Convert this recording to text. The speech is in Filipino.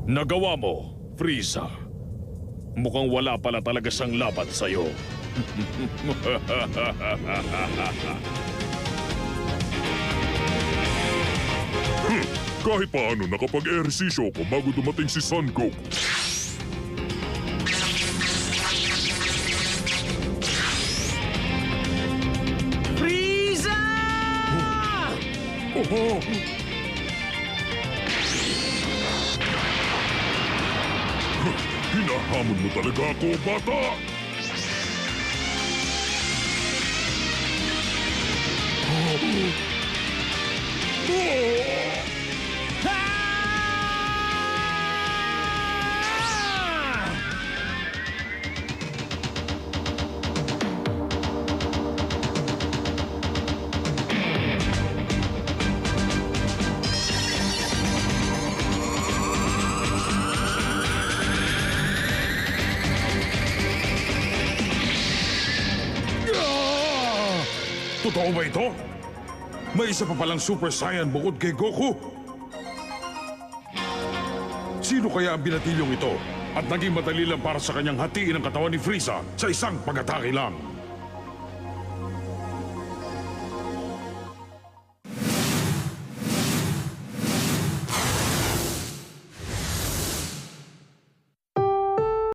Nagawa mo, Frieza. Mukhang wala pala talaga siyang laban sa'yo. Kahit paano nakapag-ehersisyo ko bago dumating si Son Goku. Frieza! Oh! Hinahamon mo talaga ako, bata! Totoo ba ito? May isa pa palang Super Saiyan bukod kay Goku? Sino kaya ang binatilyong ito? At naging madali lang para sa kanyang hatiin ang katawan ni Frieza sa isang pag-atake lang.